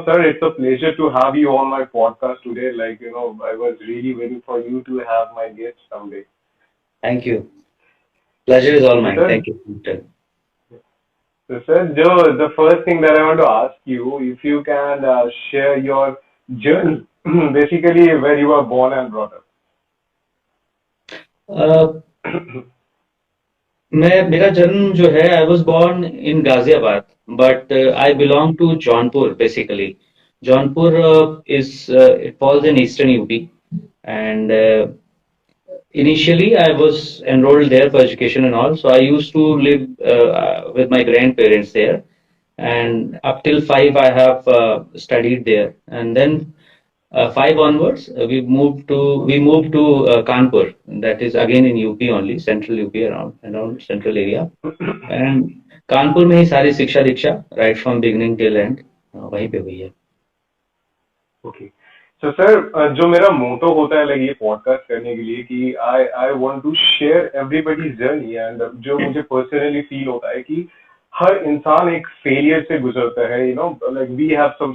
sir, it's a pleasure to have you on my podcast today. Like, I was really waiting for you to have my guest someday. Thank you. Pleasure is all So, mine. sir, Thank you. the first thing that I want to ask you, if you can share your journey, basically where you were born and brought Uh, up. मेरा जन्म जो है I was born in Ghaziabad but I belong to Jaunpur basically. Jaunpur is it falls in eastern UP and initially I was enrolled there for education and all, so I used to live with my grandparents there, and up till five I have studied there, and then five onwards we moved to Kanpur, that is again in UP only, central UP, around central area, and Kanpur में ही सारी शिक्षा दीक्षा right from beginning till end वहीं पे हुई है. Okay. So sir, जो मेरा मोटो होता है लाइक ये पॉडकास्ट करने के लिए कि I I want to share everybody's journey, and जो मुझे पर्सनली फील होता है कि हर इंसान एक फेलियर से गुजरता है. Like we have some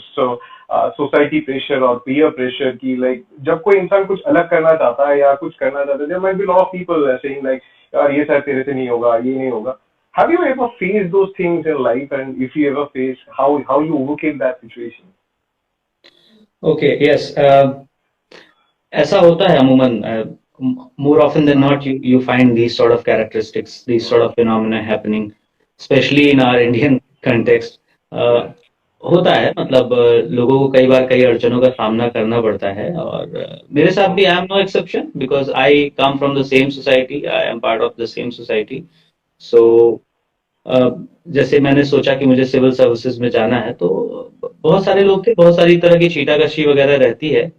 society pressure और पीयर प्रेशर की, लाइक जब कोई इंसान कुछ अलग करना चाहता है या कुछ करना चाहता है, there might be lot of people saying like यार ये शायद तेरे से नहीं होगा, ये नहीं होगा. Have you ever face those things in life, and if you ever face, how you overcame that situation? Okay yes, ऐसा होता है अमूमन. more often than not you find these sort of characteristics, these sort of phenomena happening, especially in our Indian context. होता है मतलब लोगों को कई बार कई अड़चनों का सामना करना पड़ता है, और मेरे साथ भी I am no exception because I come from the same society, I am part of the same society. So जैसे मैंने सोचा कि मुझे सिविल सर्विसेज में जाना है, तो बहुत सारे लोग थे, बहुत सारी तरह की छीटाकशी वगैरह रहती है,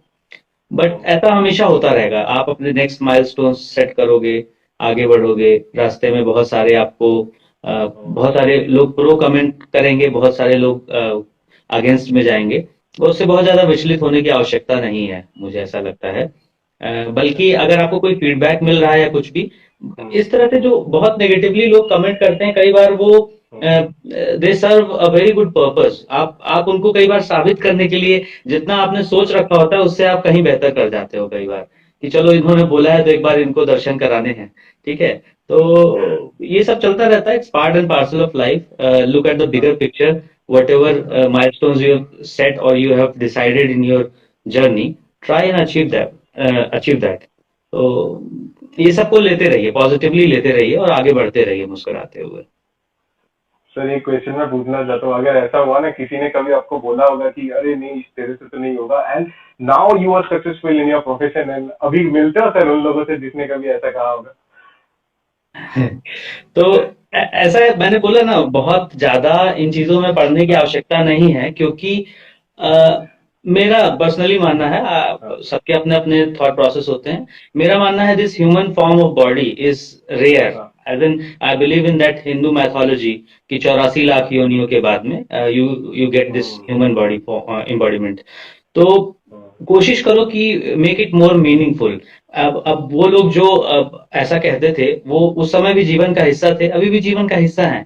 बट ऐसा हमेशा होता रहेगा. आप अपने नेक्स्ट माइलस्टोन सेट करोगे, आगे बढ़ोगे, रास्ते में बहुत सारे आपको बहुत सारे लोग प्रो कमेंट करेंगे, बहुत सारे लोग अगेंस्ट में जाएंगे, तो उससे बहुत ज्यादा विचलित होने की आवश्यकता नहीं है, मुझे ऐसा लगता है. बल्कि अगर आपको कोई फीडबैक मिल रहा है या कुछ भी इस तरह से, जो बहुत नेगेटिवली लोग कमेंट करते हैं, कई बार वो दे सर्व अ वेरी गुड पर्पस. आप उनको कई बार साबित करने के लिए जितना आपने सोच रखा होता है उससे आप कहीं बेहतर कर जाते हो कई बार, कि चलो इन्होंने बोला है तो एक बार इनको दर्शन कराने हैं, ठीक है. तो ये सब चलता रहता है, it's part and parcel of life. Look at the bigger picture, whatever milestones you have set और you have decided in your journey, try and achieve that. तो ये सबको लेते रहिए, पॉजिटिवली लेते रहिए और आगे बढ़ते रहिए मुस्कुराते हुए. सर एक क्वेश्चन मैं पूछना चाहता हूँ, अगर ऐसा हुआ ना किसी ने कभी आपको बोला होगा कि अरे नहीं तेरे से तो नहीं होगा, and now you are successful in your profession, and अभी मिलते हो सर उन लोगों से जिसने कभी ऐसा कहा होगा? तो ऐसा है, मैंने बोला ना, बहुत ज्यादा इन चीजों में पढ़ने की आवश्यकता नहीं है, क्योंकि अ, मेरा पर्सनली मानना है, हाँ. सबके अपने अपने थॉट प्रोसेस होते हैं. मेरा मानना है this human form of body is rare, हाँ. As in I believe in that Hindu mythology की 84 लाख योनियों के बाद में you you get this hmm. Human body embodiment. तो हम्म. कोशिश करो कि मेक इट मोर मीनिंगफुल. अब वो लोग जो ऐसा कहते थे, वो उस समय भी जीवन का हिस्सा थे, अभी भी जीवन का हिस्सा है.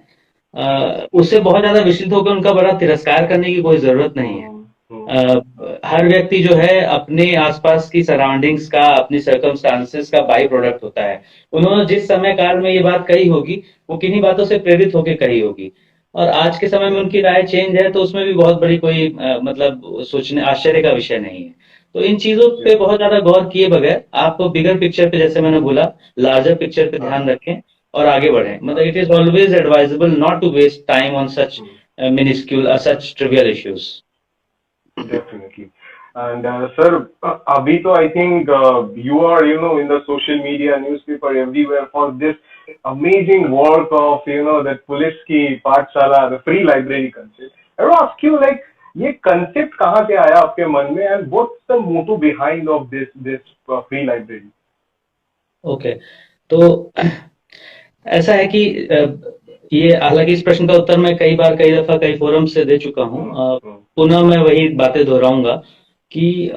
उससे बहुत ज्यादा विचलित होकर उनका बड़ा तिरस्कार करने की कोई जरूरत नहीं है. हम्म. हम्म. हर व्यक्ति जो है अपने आसपास की सराउंडिंग्स का, अपनी सर्कमस्टांसेस का बाई प्रोडक्ट होता है. उन्होंने जिस समय काल में ये बात कही होगी, वो किन्हीं बातों से प्रेरित होकर कही होगी, और आज के समय में उनकी राय चेंज है, तो उसमें भी बहुत बड़ी कोई मतलब सोचने आश्चर्य का विषय नहीं है. तो इन चीजों पे Yes. बहुत ज्यादा गौर किए बगैर आप बिगर पिक्चर पे, जैसे मैंने बोला, लार्जर पिक्चर पे हाँ. ध्यान रखें और आगे बढ़ें. मतलब हाँ. It is always advisable not to waste time on such hmm. Minuscule such trivial issues. Definitely. And sir, abhi to I think you are, in the social media, newspaper, everywhere for this amazing work of, that police ki पाठशाला, the free library concept. I want to ask you, like, ये concept कहाँ से आया आपके मन में, and what's the motto behind of this free library? Okay, तो ऐसा है कि ये, हालांकि इस प्रश्न का उत्तर मैं कई बार कई दफा कई फोरम से दे चुका हूँ. हम्म. हम्म. पुनः मैं वही बातें दोहराऊंगा कि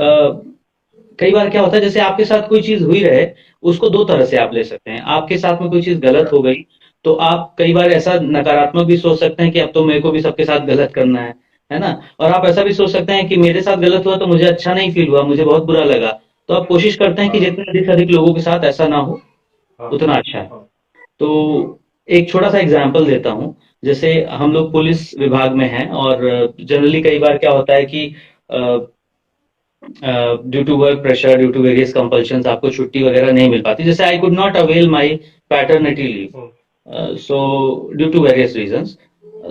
कई बार क्या होता है, जैसे आपके साथ कोई चीज हुई रहे, उसको दो तरह से आप ले सकते हैं. आपके साथ में कोई चीज गलत हो गई, तो आप कई बार ऐसा नकारात्मक भी सोच सकते हैं कि अब तो मेरे को भी सबके साथ गलत करना है है ना? और आप ऐसा भी सोच सकते हैं कि मेरे साथ गलत हुआ तो मुझे अच्छा नहीं फील हुआ, मुझे बहुत बुरा लगा। तो आप कोशिश करते हैं कि हाँ जितने अधिक से अधिक लोगों के साथ ऐसा ना हो, हाँ उतना अच्छा है। हाँ तो एक छोटा सा एग्जांपल देता हूँ। जैसे हम लोग पुलिस विभाग में हैं, और जनरली कई बार क्या होता है कि due to work pressure, due to various compulsions आपको छुट्टी वगैरह नहीं मिल पाती। जैसे I could not avail my paternity hmm, leave, so due to various reasons.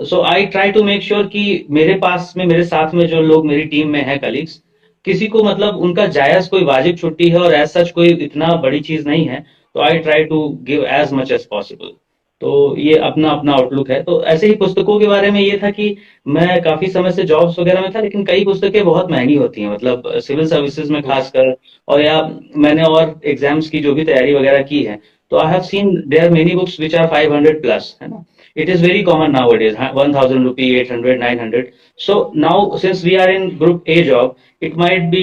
So I try to make sure कि मेरे पास में, मेरे साथ में जो लोग मेरी टीम में है, कलीग्स, किसी को मतलब उनका जायज कोई वाजिब छुट्टी है और एज सच कोई इतना बड़ी चीज नहीं है, तो I try to give as much as possible. तो ये अपना अपना आउटलुक है। तो ऐसे ही पुस्तकों के बारे में ये था कि मैं काफी समय से जॉब्स वगैरह में था, लेकिन कई पुस्तकें बहुत महंगी होती हैं, मतलब सिविल सर्विसेज में हम्म, खासकर, और या मैंने और एग्जाम्स की जो भी तैयारी वगैरह की है, तो I have seen there many books which are 500 plus, है ना? It is very common nowadays, 1000 rupee, 800, 900. So now, since we are in group A job, it might be,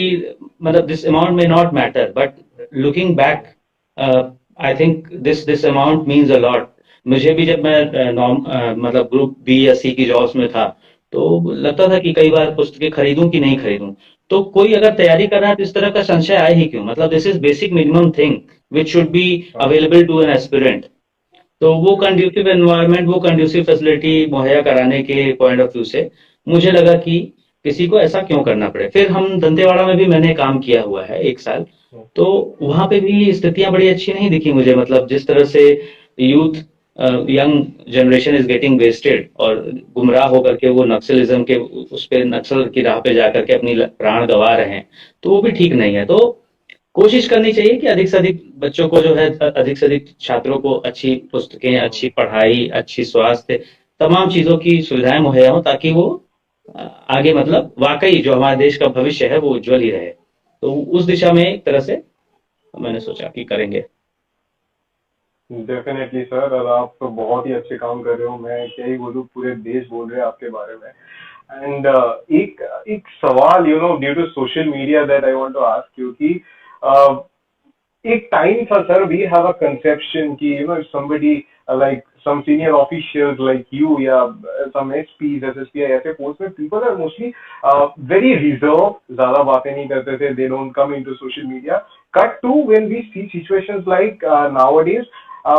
matlab, this amount may not matter, but looking back, I think this amount means a lot. मुझे भी जब मैं मतलब group B या सी की jobs में था, तो लगता था कि कई बार पुस्तकें खरीदूं कि नहीं खरीदूं। तो कोई अगर तैयारी कर रहा है तो इस तरह का संशय आए ही क्यों? मतलब this is basic minimum thing which should be हाँ अवेलेबल टू एन एस्पिरेंट। तो वो कंड्यूसिव एनवायरनमेंट, वो कंड्यूसिव फैसिलिटी मुहैया कराने के पॉइंट ऑफ व्यू से मुझे लगा कि किसी को ऐसा क्यों करना पड़े। फिर हम दंतेवाड़ा में भी मैंने काम किया हुआ है 1 साल। हम्म, तो वहां पे भी स्थितियां बड़ी अच्छी नहीं दिखी मुझे, मतलब जिस तरह से youth, young generation is getting wasted, और गुमराह होकर के वो नक्सलिज्म के उस पे, नक्सल की राह पे जाकर के अपनी प्राण गंवा रहे हैं। तो वो भी ठीक नहीं है। तो कोशिश करनी चाहिए कि अधिक से अधिक बच्चों को जो है, अधिक से अधिक छात्रों को अच्छी पुस्तकें, हम्म। अच्छी पढ़ाई, अच्छी स्वास्थ्य, तमाम चीजों की सुविधाएं मुहैया हो, ताकि वो अ, आगे मतलब वाकई जो हमारे देश का भविष्य है वो उज्जवल ही रहे। तो उस दिशा में एक तरह से मैंने सोचा कि करेंगे। डेफिनेटली सर, और आप तो बहुत ही अच्छे काम कर रहे हो। मैं क्या ही बोलूँ, पूरे देश बोल रहे हैं आपके बारे में। एंड एक एक सवाल, due to social media, that I want to ask you कि uh, एक टाइम था sir, we have a conception कि somebody like some senior officials like you, या सम एसपीज, एसएसपी, ऐसे पोस्ट में people are mostly very reserved, ज्यादा बातें नहीं करते थे, they don't come into social media. Cut to when we see situations like nowadays,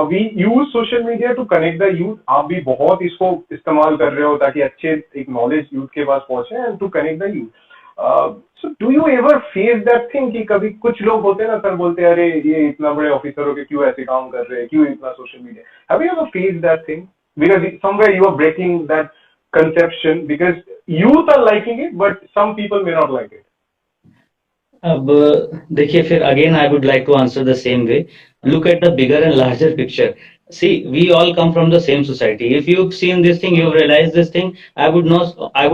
we use social media to connect the youth. आप भी बहुत इसको इस्तेमाल कर रहे हो ताकि अच्छे एक नॉलेज यूथ के पास पहुंचे, and to connect the youth. So do you ever face that thing कि कभी कुछ लोग होते हैं ना सर, बोलते हैं अरे ये इतना बड़े ऑफिसर हो के क्यों ऐसे काम कर रहे हैं, क्यों इतना social media, have you ever face that thing? Because somewhere you are breaking that conception, because youth are liking it but some people may not like it. अब देखिए, फिर again I would like to answer the same way. Look at the bigger and larger picture. See, we all come from the same society. If you've seen this thing, you've realized this thing, I would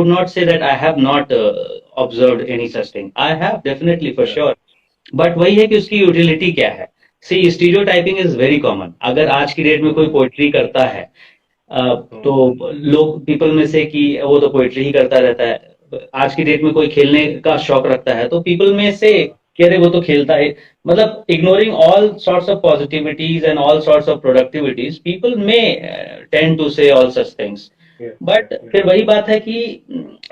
not say that I have not observed any such thing. I have, definitely, for Yeah. sure. But वही है कि उसकी utility क्या है। सी, stereotyping is very common. अगर आज की date में कोई Hmm. पोएट्री करता है, Hmm. तो लोग पीपल में से कि वो तो पोएट्री ही करता रहता है। आज की डेट में कोई खेलने का शौक रखता है, तो पीपल में से कि अरे वो तो खेलता है। मतलब ignoring all sorts of positivities and all sorts of productivities, people में tend to say all such things. Yeah. Yeah. But Yeah. फिर वही बात है कि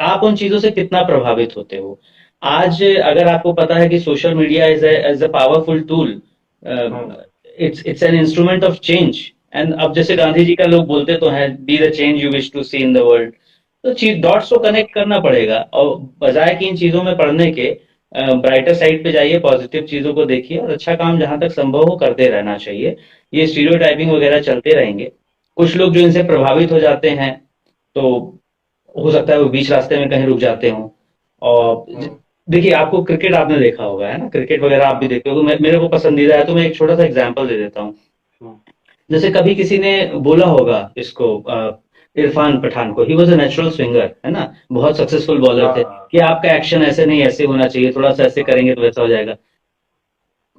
आप उन चीजों से कितना प्रभावित होते हो। आज अगर आपको पता है कि social media is a powerful tool, Hmm. It's an instrument of change. And अब जैसे गांधी जी का लोग बोलते तो हैं, be the change you wish to see in the world. तो चीज डॉट्स को कनेक्ट करना पड़ेगा, और बजाय कि इन चीजों में पढ़ने के, ब्राइटर साइड पे जाइए, पॉजिटिव चीजों को देखिए, और अच्छा काम जहां तक संभव हो करते रहना चाहिए। ये स्टीरियोटाइपिंग वगैरह चलते रहेंगे। कुछ लोग जो इनसे प्रभावित हो जाते हैं, तो हो सकता है वो बीच रास्ते में कहीं रुक जाते हों। और Hmm. देखिए, आपको क्रिकेट आपने देखा होगा, है ना? क्रिकेट वगैरह आप भी हाँ। देखते हो, तो मेरे को पसंदीदा है, तो मैं एक छोटा सा एग्जांपल दे देता हूँ। Hmm. जैसे कभी किसी ने बोला होगा इसको, इरफान पठान को, he was a natural swinger, है ना? बहुत सक्सेसफुल बॉलर थे, हाँ कि आपका एक्शन ऐसे नहीं, ऐसे होना चाहिए, थोड़ा सा ऐसे हाँ करेंगे तो वैसा हो जाएगा।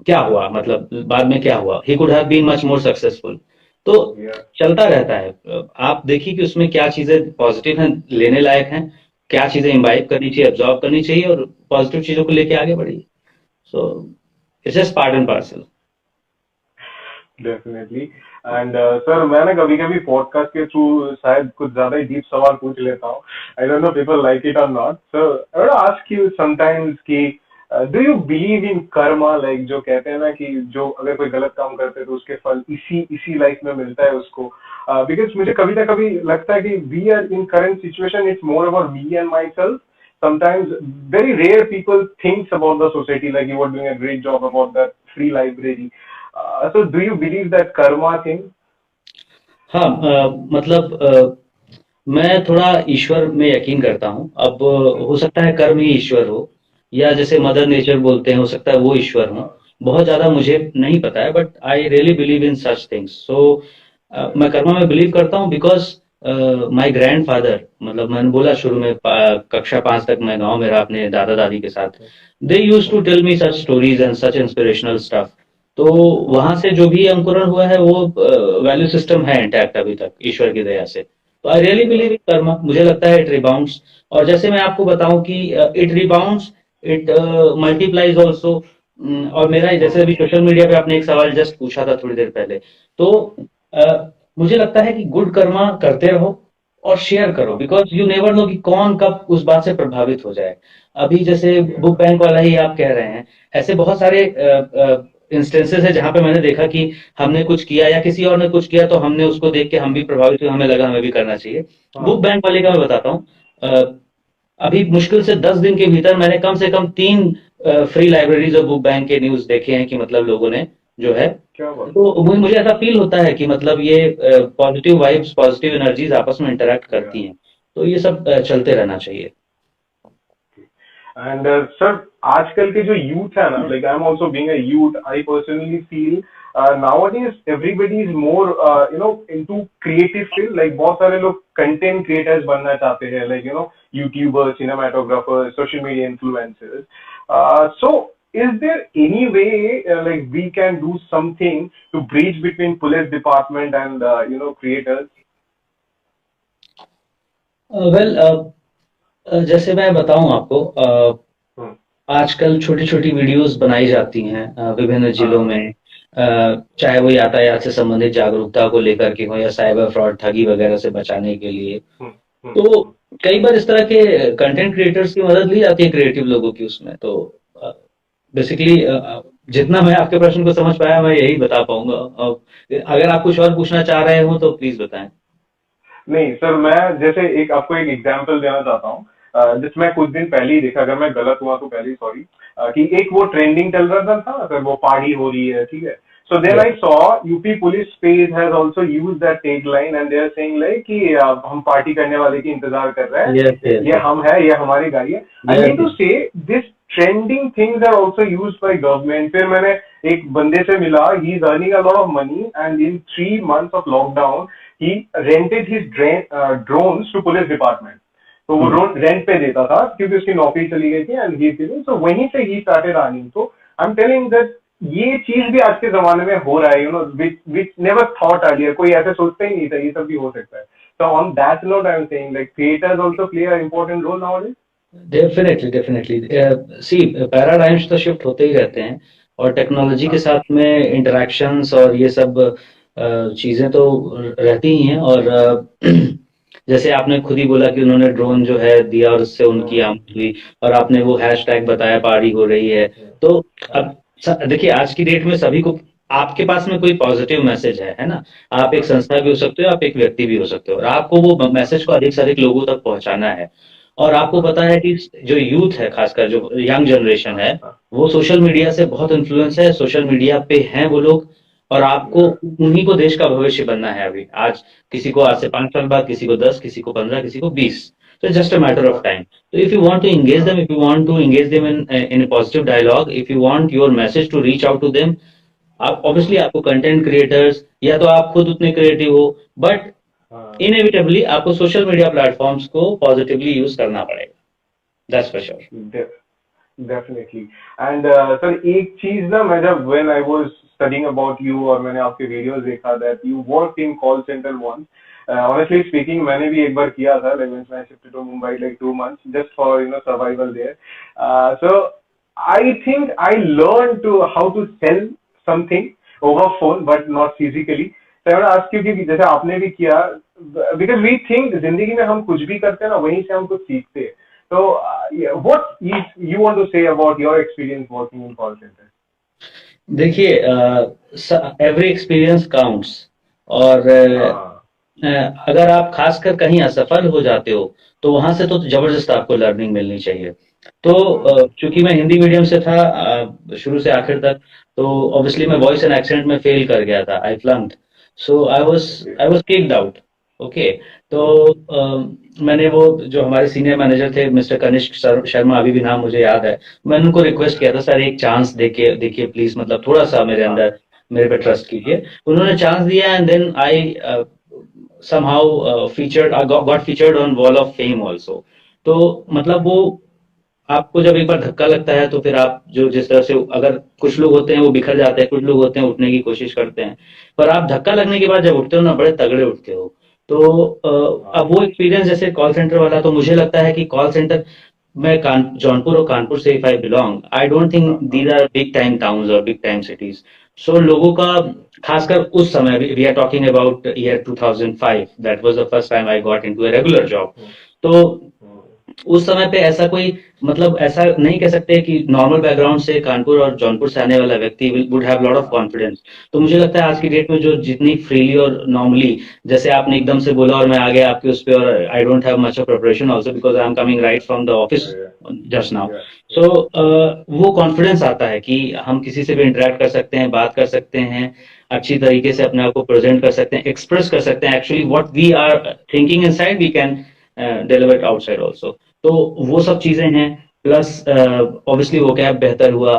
क्या हुआ, मतलब बाद में क्या हुआ? He could have been much more successful. तो या चलता रहता है। आप देखिए कि उसमें क्या चीजें पॉजिटिव हैं, लेने लायक हैं, क्या चीजें इम्बाइब करनी चाहिए, एब्जॉर्ब करनी चाहिए, और पॉजिटिव चीजों को लेके आगे बढ़िए। So it's just part and parcel. Definitely. And sir मैं ना कभी कभी पॉडकास्ट के थ्रू शायद कुछ ज्यादा ही डीप सवाल पूछ लेता हूँ। I don't know people like it और not, so I want to ask you sometimes कि do you believe in karma, like जो कहते हैं ना कि जो अगर कोई गलत काम करते हैं तो उसके फल इसी इसी लाइफ में मिलता है उसको। बिकॉज मुझे कभी ना कभी लगता है कि we are in current situation, it's more about me and myself. Sometimes very rare people thinks about the society, like you were doing a great job about that free library. So do you believe that karma thing? हाँ, मतलब मैं थोड़ा ईश्वर में यकीन करता हूँ। अब हो सकता है कर्म ही ईश्वर हो, या जैसे मदर नेचर बोलते हैं, हो सकता है वो ईश्वर हो। बहुत ज्यादा मुझे नहीं पता है, but I really believe in such things. So मैं कर्मा में बिलीव करता हूँ बिकॉज माय ग्रैंडफादर, मतलब मैंने बोला शुरू में, कक्षा 5 तक मैं गांव में रहा अपने दादा दादी के साथ। They use to tell me such stories and such inspirational stuff. तो वहां से जो भी अंकुरण हुआ है वो वैल्यू सिस्टम है इंटैक्ट अभी तक, ईश्वर की दया से। तो आई रियली बिलीव इन कर्मा। मुझे लगता है इट रिबाउंड्स। और जैसे मैं आपको बताऊं कि it rebounds, it multiplies also. और मेरा जैसे अभी सोशल मीडिया पे आपने एक सवाल जस्ट पूछा था थोड़ी देर पहले, तो मुझे लगता है कि गुड कर्मा करते रहो और शेयर करो, बिकॉज यू नेवर नो कि कौन कब उस बात से प्रभावित हो जाए। अभी जैसे बुक बैंक वाला ही आप कह रहे हैं, ऐसे बहुत सारे इंस्टेंसेस है जहां पे मैंने देखा कि हमने कुछ किया या किसी और ने कुछ किया तो हमने उसको देख के हम भी प्रभावित हुए, हमें लगा हमें भी करना चाहिए। बुक बैंक वाले का मैं बताता हूँ। अभी मुश्किल से 10 दिन के भीतर मैंने कम से कम 3 फ्री लाइब्रेरीज और बुक बैंक के न्यूज देखे हैं कि मतलब लोगों ने जो है। क्या बात। तो मुझे ऐसा फील होता है कि मतलब ये पॉजिटिव वाइब्स, पॉजिटिव एनर्जीज आपस में इंटरेक्ट करती हैं। तो ये सब चलते रहना चाहिए। एंड सर आजकल के जो यूथ है ना, like I am also being a youth, I personally feel nowadays everybody is more into creative field, like बहुत सारे लोग कंटेंट क्रिएटर्स बनना चाहते हैं, like YouTubers, cinematographers, social media influencers. So is there any way like we can do something to bridge between police department and creators? Well, जैसे मैं बताऊं आपको, Hmm. आजकल छोटी छोटी वीडियोस बनाई जाती हैं विभिन्न जिलों हाँ। में। चाहे वो यातायात से संबंधित जागरूकता को लेकर के हो या साइबर फ्रॉड, ठगी वगैरह से बचाने के लिए। हम्म। तो कई बार इस तरह के कंटेंट क्रिएटर्स की मदद ली जाती है, क्रिएटिव लोगों की उसमें। तो बेसिकली जितना मैं आपके प्रश्न को समझ पाया मैं यही बता पाऊंगा। अगर आप कुछ और पूछना चाह रहे हो तो प्लीज बताएं। नहीं सर, मैं जैसे एक आपको एक एग्जांपल देना चाहता हूँ, जिसमें कुछ दिन पहले ही देखा, अगर मैं गलत हुआ तो पहले सॉरी, कि एक वो ट्रेंडिंग चल रहा था ना सर, वो पार्टी हो रही है, ठीक है। So then yes, I saw UP police page has also used that tag line and they are saying like कि हम पार्टी करने वाले की इंतजार कर रहे हैं, यस, यस, ये हम है, ये हमारी गाड़ी है। I mean to yes, say this trending things are also used by government. फिर मैंने एक बंदे से मिला, he is earning a lot of money and in 3 months of lockdown he rented his drones to police department. तो वो drone rent पे देता था क्योंकि उसकी नौकरी चली गई थी एंड ही फीलिंग, सो वहीं से ही स्टार्टेड अर्निंग। तो आई एम टेलिंग दैट ये चीज भी आज के जमाने में हो रहा है, विच नेवर थॉट अर्लियर, कोई ऐसे सोचता ही नहीं था ये सब भी हो सकता है। तो on that note I am saying like creators also play a important role nowadays. Definitely, definitely. See, paradigms तो शिफ्ट होते ही रहते हैं, और टेक्नोलॉजी के हाँ। साथ में इंटरेक्शंस और ये सब चीजें तो रहती ही हैं। और जैसे आपने खुद ही बोला कि उन्होंने ड्रोन जो है दिया और उससे उनकी हम्म। आमदनी हुई, और आपने वो हैशटैग बताया पार्टी हो रही है। तो अब देखिए, आज की डेट में सभी को, आपके पास में कोई पॉजिटिव मैसेज है ना। आप एक संस्था भी हो सकते हो, आप एक व्यक्ति भी हो सकते हो, और आपको वो मैसेज को अधिक से अधिक लोगों तक पहुंचाना है। और आपको पता है कि जो यूथ है, खासकर जो यंग जनरेशन है, वो सोशल मीडिया से बहुत इन्फ्लुएंस है, सोशल मीडिया पे हैं वो लोग। और आपको उन्हीं को देश का भविष्य बनना है। अभी आज किसी को, आज से 5 साल बाद किसी को 10, किसी को 15, किसी को 20। तो just a matter of time. तो if you want to engage them, if you want to engage them in a positive dialogue, if you want your message to reach out to them, आप obviously, आपको content creators, या तो आप खुद उतने creative हो, but हाँ। Inevitably आपको सोशल मीडिया प्लेटफॉर्म्स को पॉजिटिवली यूज करना पड़ेगा। That's for sure. Definitely. And sir एक चीज ना, मैं जब when I was studying about you और मैंने आपके वीडियोस देखा that you work in call centre once, honestly speaking मैंने भी एक बार किया था, like when I shifted to Mumbai like 2 months just for survival there. So I think I learn to how to sell something, over phone but not physically. So I want to ask you कि जैसे आपने भी किया, because we think जिंदगी में हम कुछ भी करते हैं ना वहीं से हम कुछ सीखते हैं. So yeah, what you want to say about your experience working in call center? देखिए, एवरी एक्सपीरियंस काउंट्स। और हाँ. अगर आप खासकर कहीं असफल हो जाते हो तो वहां से तो जबरदस्त आपको लर्निंग मिलनी चाहिए। तो चूंकि मैं हिंदी मीडियम से था शुरू से आखिर तक, तो ऑब्वियसली मैं वॉइस एंड एक्सेंट में फेल कर गया था, आई फ्लंक्ड। सो Okay. I was kicked out. Okay. तो मैंने वो जो हमारे सीनियर मैनेजर थे मिस्टर कनिष्क शर्मा, अभी भी नाम मुझे याद है, मैंने उनको रिक्वेस्ट किया था, सर एक चांस देखिए देखिए प्लीज, मतलब थोड़ा सा मेरे हाँ. अंदर, मेरे पे ट्रस्ट कीजिए। उन्होंने चांस दिया and then I somehow featured, I got featured on Wall of Fame also। तो मतलब वो आपको जब एक बार धक्का लगता है तो फिर आप जो जिस तरह से, अगर कुछ लोग होते हैं वो बिखर जाते हैं, कुछ लोग होते हैं उठने की कोशिश करते हैं, पर आप धक्का लगने के बाद जब उठते हो ना, बड़े तगड़े उठते हो। तो अब हाँ. वो एक्सपीरियंस जैसे कॉल सेंटर वाला, तो मुझे लगता है कि कॉल सेंटर, मैं जौनपुर और कानपुर से if I belong, I don't think हाँ. These are big time towns और बिग टाइम सिटीज। सो लोगों का, खासकर उस समय, we are talking about year 2005, that was the first time I got into a regular job. हाँ. तो उस समय पे ऐसा कोई, मतलब ऐसा नहीं कह सकते कि नॉर्मल बैकग्राउंड से कानपुर और जौनपुर से आने वाला व्यक्ति would have lot of confidence. तो मुझे लगता है आज की डेट में जो जितनी फ्रीली और नॉर्मली, जैसे आपने एकदम से बोला और मैं आ गया आपके उस पे, और I don't have much of preparation also because I am coming right from the office Yeah. Just now. Yeah. सो वो कॉन्फिडेंस आता है कि हम किसी से भी इंटरेक्ट कर सकते हैं, बात कर सकते हैं, अच्छी तरीके से अपने आप को प्रेजेंट कर सकते हैं, एक्सप्रेस कर सकते हैं, actually what we are thinking inside we can deliver it outside also. तो वो सब चीजें हैं। प्लस ऑब्वियसली वो कैब बेहतर हुआ,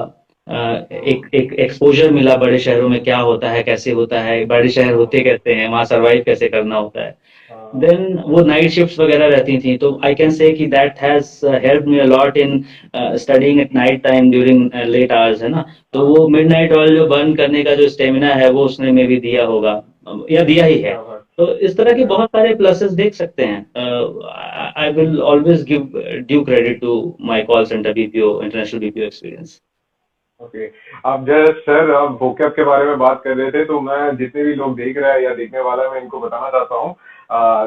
एक एक एक्सपोजर मिला बड़े शहरों में क्या होता है, कैसे होता है, बड़े शहर होते कैसे हैं, वहां सरवाइव कैसे करना होता है। देन वो नाइट शिफ्ट्स वगैरह रहती थी, तो आई कैन से कि that has help me a lot in studying at night time during late hours, है ना। तो वो मिडनाइट ऑयल जो बर्न करने का जो स्टेमिना है वो उसने में भी दिया होगा, या दिया ही है। क्या बात. तो इस तरह के Yeah. बहुत सारे प्लसेस देख सकते हैं। I will always give due credit to my call centre BPO, international BPO experience. Okay. अब जब सर आप vocab के बारे में बात कर रहे थे तो मैं जितने भी लोग देख रहे हैं या देखने वाला है मैं इनको बताना चाहता हूँ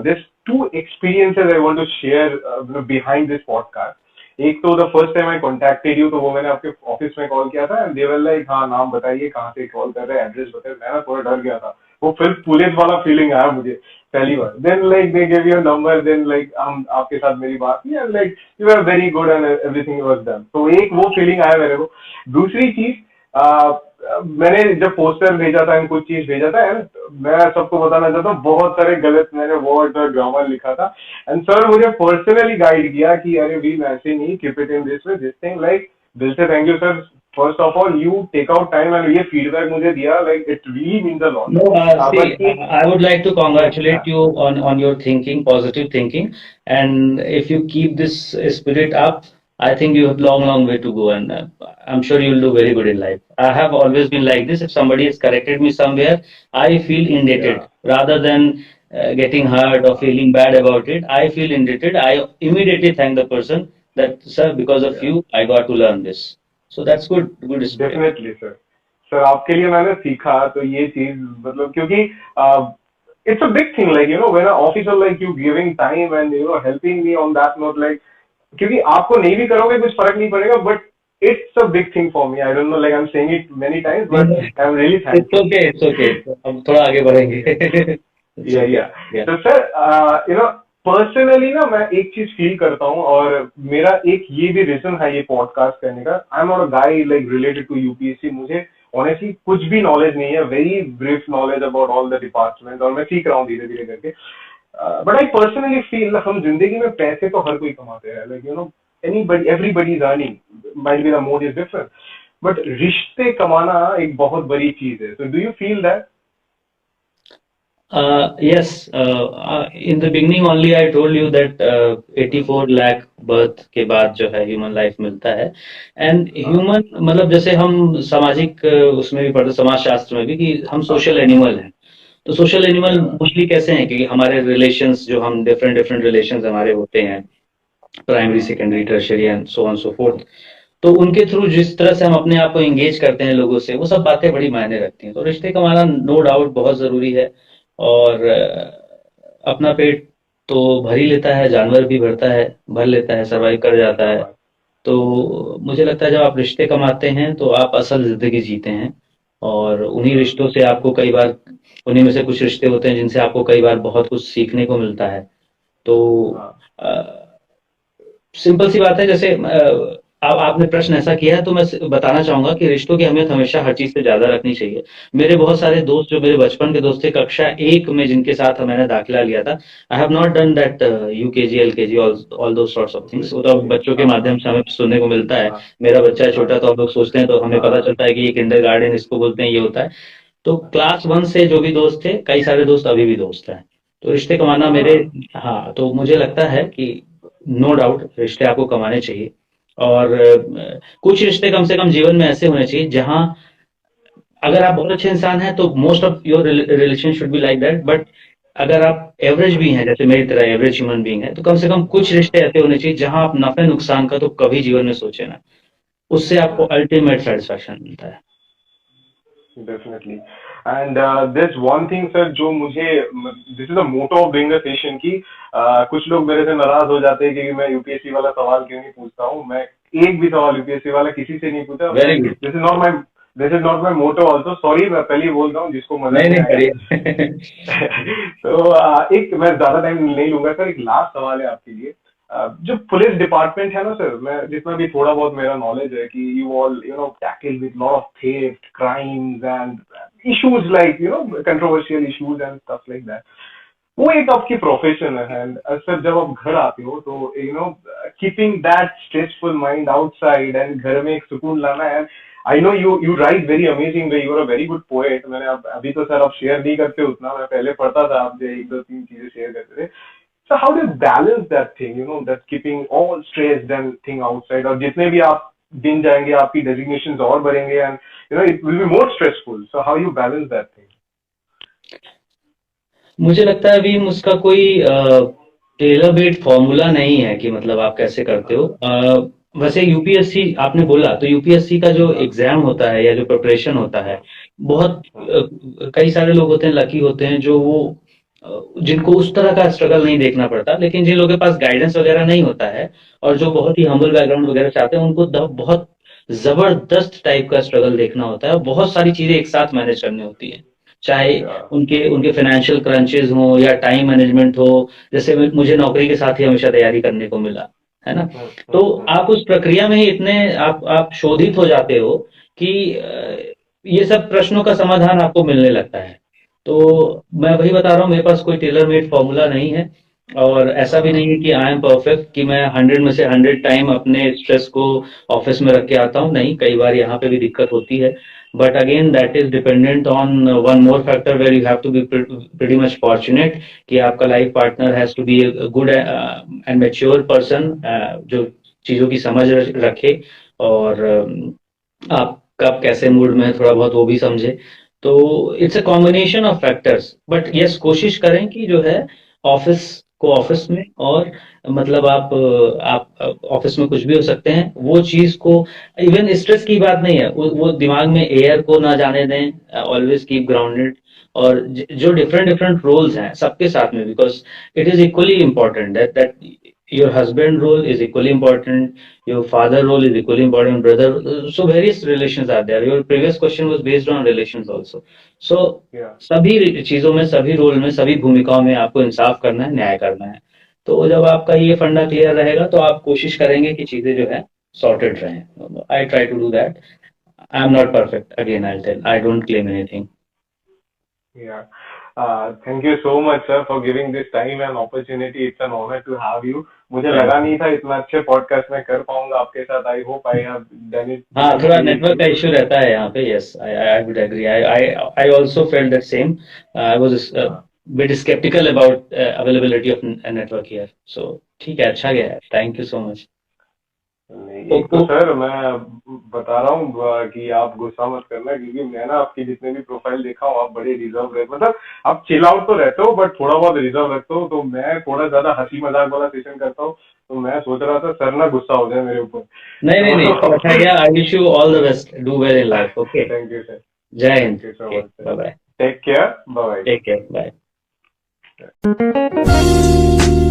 this two experiences I want to share behind this podcast. एक तो the first time I contacted you तो वो मैंने आपके ऑफिस में कॉल किया था एंड दे वर लाइक हाँ नाम बताइए कहाँ से कॉल कर रहे हैं एड्रेस बताइए. मैं ना थोड़ा डर गया था. वो फिर पुलिस वाला फीलिंग आया मुझे पहली बार. Then like they give you number then like हम आपके साथ मेरी बात की and like you are very good and everything was done. तो एक वो फीलिंग आया मेरे को. दूसरी चीज मैंने जब पोस्टर भेजा था कुछ चीज भेजा था एंड मैं सबको बताना चाहता हूँ बहुत सारे गलत मैंने वर्ड और ग्रामर लिखा था एंड सर मुझे पर्सनली गाइड किया कि अरे भी ऐसे नहीं keep it in this way this thing like दिल से thank you sir. First of all you take out time and ये फीडबैक मुझे दिया like it really means a lot. No, see, but एक I would like to हाँ. congratulate you on your thinking, positive thinking, and if you keep this spirit up, I think you have long way to go, and I'm sure you'll do very good in life. I have always been like this. If somebody has corrected me somewhere, I feel indebted Yeah. rather than getting hurt or feeling bad about it. I feel indebted. I immediately thank the person that, sir, because of Yeah. you, I got to learn this. So that's good spirit. Definitely sir. Sir आपके लिए मैंने सीखा तो ये चीज मतलब क्योंकि it's a big thing like you know when a officer like you giving time and you know helping me on that note like क्योंकि आपको नहीं भी करोगे कुछ फर्क नहीं पड़ेगा but it's a big thing for me. I don't know like I am saying it many times but I am really It's thankful. okay, it's okay. हम थोड़ा आगे बढ़ेंगे। It's या okay. या Yeah. तो सर यू नो पर्सनली ना मैं एक चीज फील करता हूँ और मेरा एक ये भी रीजन है ये पॉडकास्ट करने का. I am not a guy like related to UPSC. मुझे ऑनेस्टली कुछ भी नॉलेज नहीं है. Very brief knowledge about all the department और मैं सीख रहा हूँ धीरे धीरे करके. बट आई पर्सनली फील हम जिंदगी में पैसे तो हर कोई कमाते हैं like you know anybody everybody is earning might be the mode is different but रिश्ते कमाना एक बहुत बड़ी चीज है. So do you feel that? Yes, in the beginning only I told you that 84 lakh birth के बाद जो है ह्यूमन लाइफ मिलता है। एंड हाँ. ह्यूमन मतलब जैसे हम सामाजिक उसमें भी पढ़ते, समाज शास्त्र में भी, कि हम हाँ. सोशल एनिमल हैं। तो सोशल एनिमल Yeah. मोस्टली कैसे हैं कि हमारे रिलेशंस, जो हम डिफरेंट डिफरेंट रिलेशंस हमारे होते हैं, प्राइमरी, हाँ. Secondary, tertiary and so on so fourth. तो उनके थ्रू जिस तरह से हम अपने आप को एंगेज करते हैं लोगों से, वो सब बातें बड़ी मायने रखती हैं। तो रिश्ते कमाना नो डाउट बहुत जरूरी है। और अपना पेट तो भर ही लेता है, जानवर भी भरता है, भर लेता है, सरवाइव कर जाता क्या है। बात। तो मुझे लगता है जब आप रिश्ते कमाते हैं तो आप असल जिंदगी जीते हैं। और उन्हीं हाँ रिश्तों से आपको कई बार, उन्हीं में से कुछ रिश्ते होते हैं जिनसे आपको कई बार बहुत कुछ सीखने को मिलता है। तो हाँ सिंपल सी बात है, जैसे आपने प्रश्न ऐसा किया है तो मैं बताना चाहूंगा कि रिश्तों की अहमियत हमेशा हर चीज से ज्यादा रखनी चाहिए। मेरे बहुत सारे दोस्त जो मेरे बचपन के दोस्त थे, कक्षा एक में जिनके साथ मैंने दाखिला लिया था, I have not done that UKG LKG all दो सॉर्ट्स ऑफ थिंग्स। वो तो अब बच्चों के हाँ माध्यम हाँ से हमें सुनने को मिलता है। हाँ मेरा बच्चा है हाँ छोटा, तो हम लोग सोचते हैं, तो हमें पता हाँ चलता है कि ये किंडर गार्डन इसको बोलते हैं, ये होता है। तो क्लास वन से जो भी दोस्त थे, कई सारे दोस्त अभी भी दोस्त हैं। तो रिश्ते कमाना मेरे, हाँ हाँ, तो मुझे लगता है कि नो डाउट रिश्ते आपको कमाने चाहिए। और कुछ रिश्ते कम से कम जीवन में ऐसे होने चाहिए जहां अगर आप बहुत अच्छे इंसान हैं तो most of your relation should be like that. But अगर आप एवरेज भी हैं, जैसे मेरी तरह एवरेज ह्यूमन बीइंग है, तो कम से कम कुछ रिश्ते ऐसे होने चाहिए जहां आप नफे नुकसान का तो कभी जीवन में सोचे ना। उससे आपको अल्टीमेट सेटिस्फैक्शन मिलता है। Definitely. And this one thing sir, जो मुझे, this is the motto of doing the session की, कुछ लोग मेरे से नाराज हो जाते हैं कि मैं यूपीएससी वाला सवाल क्यों नहीं पूछता हूँ। मैं एक भी सवाल यूपीएससी वाला किसी से नहीं पूछा। मैं, very good. This is not my motto also, sorry, मैं पहले ही बोल रहा हूँ जिसको मजा नहीं नहीं नहीं, आया। बढ़िया। तो एक, मैं ज्यादा टाइम नहीं लूंगा सर, एक लास्ट सवाल है आपके लिए। जो पुलिस डिपार्टमेंट है ना सर, मैं जितना भी थोड़ा बहुत मेरा नॉलेज है कि you all you know tackle with lot of theft crimes and issues, like you know controversial issues and stuff like that. वो एक आपकी प्रोफेशन है। एंड सर जब आप घर आते हो तो you know keeping that stressful mind outside and घर में एक सुकून लाना है। I know you write very amazing way, you are a very good poet. मैंने अभी तो सर आप शेयर नहीं करते उतना, मैं पहले पढ़ता था आप जो एक दो तीन चीजें शेयर करते थे। So how do you balance that thing, you know, that keeping all stressed and thing outside, और जितने भी आप दिन जाएंगे आपकी designations और बढ़ेंगे and you know it will be more stressful. So how you balance that thing? मुझे लगता है अभी उसका कोई टेलर मेड फॉर्मूला नहीं है कि मतलब आप कैसे करते हो। वैसे यूपीएससी आपने बोला, तो यूपीएससी का जो हाँ एग्जाम होता है या जो प्रिपरेशन होता है, हाँ बहुत हाँ कई सारे लोग होते हैं, लकी होते हैं, जो वो जिनको उस तरह का स्ट्रगल नहीं देखना पड़ता। लेकिन जिन लोगों के पास गाइडेंस वगैरह नहीं होता है और जो बहुत ही हम्बल बैकग्राउंड वगैरह चाहते हैं, उनको बहुत जबरदस्त टाइप का स्ट्रगल देखना होता है और बहुत सारी चीजें एक साथ मैनेज करनी होती है। चाहे yeah, उनके उनके फाइनेंशियल क्रंचेस हो या टाइम मैनेजमेंट हो। जैसे मुझे नौकरी के साथ ही हमेशा तैयारी करने को मिला, है ना। तो आप उस प्रक्रिया में ही इतने आप शोधित हो जाते हो कि ये सब प्रश्नों का समाधान आपको मिलने लगता है। तो मैं वही बता रहा हूँ, मेरे पास कोई टेलर मेड फॉर्मूला नहीं है। और ऐसा भी नहीं है कि आई एम परफेक्ट, कि मैं 100 में से 100 टाइम अपने स्ट्रेस को ऑफिस में रख के आता हूँ। नहीं, कई बार यहाँ पे भी दिक्कत होती है। But again that is dependent on one more factor where you have to be pretty much fortunate कि आपका life partner has to be good and mature person, जो चीजों की समझ रखे। और आप कब कैसे मूड में है थोड़ा बहुत वो भी समझे। तो it's a combination of factors. But yes, कोशिश करें कि जो है ऑफिस को ऑफिस में, और मतलब आप ऑफिस में कुछ भी हो सकते हैं, वो चीज को, इवन स्ट्रेस की बात नहीं है, वो दिमाग में एयर को ना जाने दें। Always keep grounded. और जो डिफरेंट डिफरेंट रोल्स हैं सबके साथ में, because it is equally important that your husband role is equally important, your father role is equally important, brother, so various relations are there. Your previous question was based on relations also. So yeah. सभी चीजों में, सभी role में, सभी भूमिकाओं में आपको इंसाफ करना है, न्याय करना है। तो जब आपका ये फंडा क्लियर रहेगा तो आप कोशिश करेंगे कि चीजें जो है सॉर्टेड रहें। I try to do that. I am not perfect, again I tell, I don't claim anything. Yeah. Thank you so much, sir, for giving this time and opportunity. It's an honor to have you. मुझे thank लगा you. नहीं था इतना अच्छे podcast में कर पाऊंगा आपके साथ। I hope I have done it हाँ, थोड़ा ब्यूटीफुली नेटवर्क का टू। इश्यू रहता है यहाँ पे। Yes, I would agree. I also felt that same. I was bit sceptical about availability of network here. So ठीक है, अच्छा गया है। Thank you so much. नहीं, ओ, एक तो ओ, सर मैं बता रहा हूँ कि आप गुस्सा मत करना, क्योंकि मैं ना आपकी जितने भी प्रोफाइल देखा हूँ, आप बड़े रिजर्व रहते, मतलब आप चिल आउट तो रहते हो बट थोड़ा बहुत रिजर्व रखते हो। तो मैं थोड़ा ज्यादा हंसी मजाक वाला सेशन करता हूँ। तो मैं सोच रहा था सर ना गुस्सा हो जाए मेरे ऊपर। नहीं नहीं नहीं, तो अच्छा गया। I wish you all the best, do well in life. Okay, thank you sir. जय Hind. Thank you so okay, much sir. Bye bye. Take care, bye take care, bye. Bye.